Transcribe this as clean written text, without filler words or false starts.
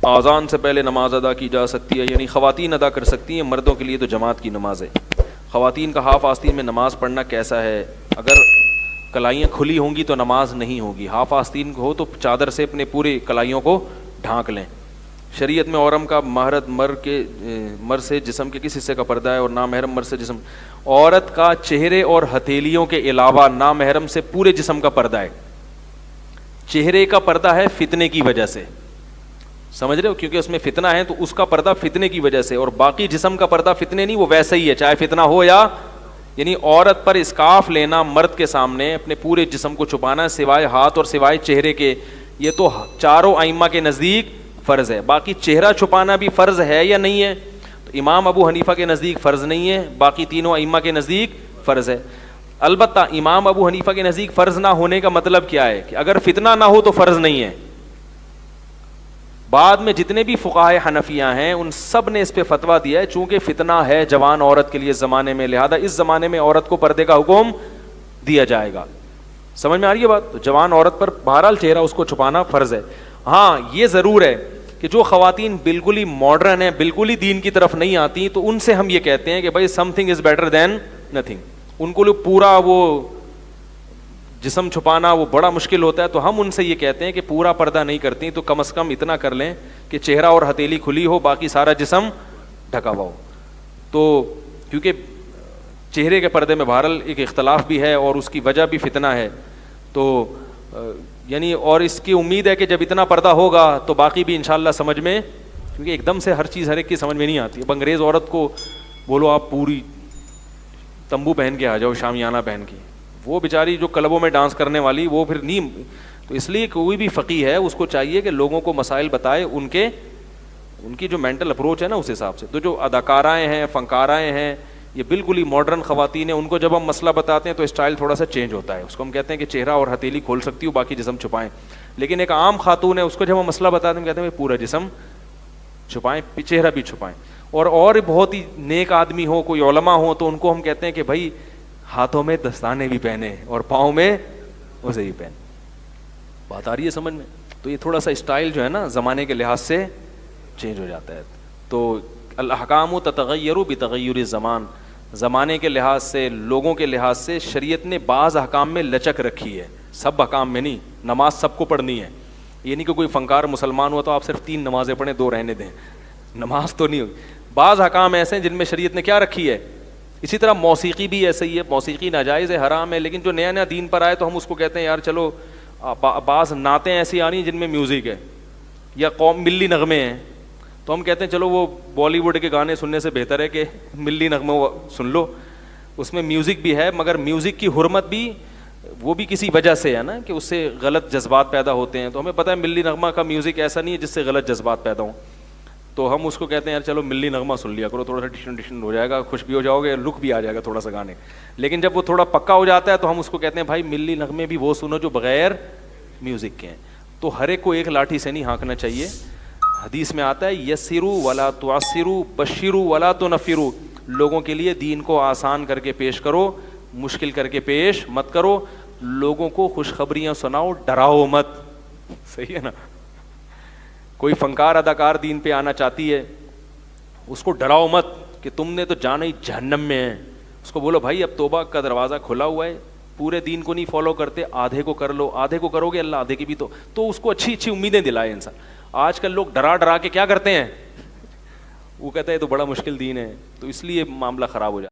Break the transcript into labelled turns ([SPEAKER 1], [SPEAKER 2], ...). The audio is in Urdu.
[SPEAKER 1] آذان سے پہلے نماز ادا کی جا سکتی ہے، یعنی خواتین ادا کر سکتی ہیں، مردوں کے لیے تو جماعت کی نماز ہے۔ خواتین کا ہاف آستین میں نماز پڑھنا کیسا ہے؟ اگر کلائیاں کھلی ہوں گی تو نماز نہیں ہوگی، ہاف آستین ہو تو چادر سے اپنے پورے کلائیوں کو ڈھانک لیں۔ شریعت میں عورم کا مہرت مر سے جسم کے کس حصے کا پردہ ہے اور نامحرم مر سے جسم؟ عورت کا چہرے اور ہتھیلیوں کے علاوہ نامحرم سے پورے جسم کا پردہ ہے۔ چہرے کا پردہ ہے فتنے کی وجہ سے، سمجھ رہے ہو، کیونکہ اس میں فتنہ ہے تو اس کا پردہ فتنے کی وجہ سے، اور باقی جسم کا پردہ فتنے نہیں، وہ ویسا ہی ہے چاہے فتنہ ہو یا، یعنی عورت پر اسکارف لینا مرد کے سامنے اپنے پورے جسم کو چھپانا سوائے ہاتھ اور سوائے چہرے کے، یہ تو چاروں ائمہ کے نزدیک فرض ہے۔ باقی چہرہ چھپانا بھی فرض ہے یا نہیں ہے؟ تو امام ابو حنیفہ کے نزدیک فرض نہیں ہے، باقی تینوں ائمہ کے نزدیک فرض ہے۔ البتہ امام ابو حنیفہ کے نزدیک فرض نہ ہونے کا مطلب کیا ہے کہ اگر فتنہ نہ ہو تو فرض نہیں ہے۔ بعد میں جتنے بھی فقہائے حنفیہ ہیں ان سب نے اس پہ فتویٰ دیا ہے، چونکہ فتنہ ہے جوان عورت کے لیے زمانے میں، لہذا اس زمانے میں عورت کو پردے کا حکم دیا جائے گا۔ سمجھ میں آ رہی ہے بات؟ تو جوان عورت پر بہرحال چہرہ اس کو چھپانا فرض ہے۔ ہاں یہ ضرور ہے کہ جو خواتین بالکل ہی ماڈرن ہیں، بالکل ہی دین کی طرف نہیں آتی، تو ان سے ہم یہ کہتے ہیں کہ بھائی something is better than nothing. ان کو پورا وہ جسم چھپانا وہ بڑا مشکل ہوتا ہے، تو ہم ان سے یہ کہتے ہیں کہ پورا پردہ نہیں کرتی تو کم از کم اتنا کر لیں کہ چہرہ اور ہتھیلی کھلی ہو، باقی سارا جسم ڈھکا ہوا ہو۔ تو کیونکہ چہرے کے پردے میں بہرحال ایک اختلاف بھی ہے اور اس کی وجہ بھی فتنہ ہے، تو یعنی اور اس کی امید ہے کہ جب اتنا پردہ ہوگا تو باقی بھی انشاءاللہ سمجھ میں، کیونکہ ایک دم سے ہر چیز ہر ایک کی سمجھ میں نہیں آتی۔ اب انگریز عورت کو بولو آپ پوری تمبو پہن کے آ جاؤ، شامیانہ پہن کے، وہ بیچاری جو کلبوں میں ڈانس کرنے والی وہ پھر نہیں۔ تو اس لیے کوئی بھی فقیہ ہے اس کو چاہیے کہ لوگوں کو مسائل بتائے، ان کی جو مینٹل اپروچ ہے نا اس حساب سے۔ تو جو اداکارائیں ہیں، فنکارائیں ہیں، یہ بالکل ہی ماڈرن خواتین ہیں، ان کو جب ہم مسئلہ بتاتے ہیں تو اسٹائل تھوڑا سا چینج ہوتا ہے، اس کو ہم کہتے ہیں کہ چہرہ اور ہتھیلی کھول سکتی ہو، باقی جسم چھپائیں۔ لیکن ایک عام خاتون ہے، اس کو جب ہم مسئلہ بتاتے ہیں کہتے ہیں پورا جسم چھپائیں، چہرہ بھی چھپائیں۔ اور بہت ہی نیک آدمی ہو، کوئی علماء ہو، تو ان کو ہم کہتے ہیں کہ بھائی ہاتھوں میں دستانے بھی پہنے اور پاؤں میں اسے ہی پہنے۔ بات آ رہی ہے سمجھ میں؟ تو یہ تھوڑا سا اسٹائل جو ہے نا زمانے کے لحاظ سے چینج ہو جاتا ہے۔ تو الاحکام تتغیر بتغیر الزمان، زمانے کے لحاظ سے، لوگوں کے لحاظ سے شریعت نے بعض احکام میں لچک رکھی ہے، سب احکام میں نہیں۔ نماز سب کو پڑھنی ہے، یہ نہیں کہ کوئی فنکار مسلمان ہوا تو آپ صرف 3 نمازیں پڑھیں 2 رہنے دیں، نماز تو نہیں ہوگی۔ بعض احکام ایسے ہیں جن میں شریعت نے کیا رکھی ہے۔ اسی طرح موسیقی بھی ایسے ہی ہے، موسیقی ناجائز ہے، حرام ہے، لیکن جو نیا نیا دین پر آئے تو ہم اس کو کہتے ہیں یار چلو، بعض نعتیں ایسی آ رہی ہیں جن میں میوزک ہے یا قوم ملی نغمے ہیں، تو ہم کہتے ہیں چلو وہ بالی ووڈ کے گانے سننے سے بہتر ہے کہ ملی نغمے سن لو، اس میں میوزک بھی ہے، مگر میوزک کی حرمت بھی وہ بھی کسی وجہ سے ہے نا کہ اس سے غلط جذبات پیدا ہوتے ہیں۔ تو ہمیں پتہ ہے ملی نغمہ کا میوزک ایسا نہیں ہے جس سے غلط جذبات پیدا ہوں، تو ہم اس کو کہتے ہیں یار چلو ملی نغمہ سن لیا کرو، تھوڑا سا ڈیشن ہو جائے گا، خوش بھی ہو جاؤ گے، لک بھی آ جائے گا تھوڑا سا گانے۔ لیکن جب وہ تھوڑا پکا ہو جاتا ہے تو ہم اس کو کہتے ہیں بھائی ملی نغمے بھی وہ سنو جو بغیر میوزک کے ہیں۔ تو ہر ایک کو ایک لاٹھی سے نہیں ہانکنا چاہیے۔ حدیث میں آتا ہے یسروا ولا تعسروا بشروا ولا تنفروا، لوگوں کے لیے دین کو آسان کر کے پیش کرو، مشکل کر کے پیش مت کرو، لوگوں کو خوشخبریاں سناؤ، ڈراؤ مت۔ صحیح ہے نا؟ کوئی فنکار اداکار دین پہ آنا چاہتی ہے، اس کو ڈراؤ مت کہ تم نے تو جانا ہی جہنم میں ہے، اس کو بولو بھائی اب توبہ کا دروازہ کھلا ہوا ہے، پورے دین کو نہیں فالو کرتے، آدھے کو کر لو، آدھے کو کرو گے اللہ آدھے کی بھی تو اس کو اچھی اچھی امیدیں دلائے انسان۔ آج کل لوگ ڈرا کے کیا کرتے ہیں، وہ کہتا ہے تو بڑا مشکل دین ہے، تو اس لیے معاملہ خراب ہو جاتا ہے۔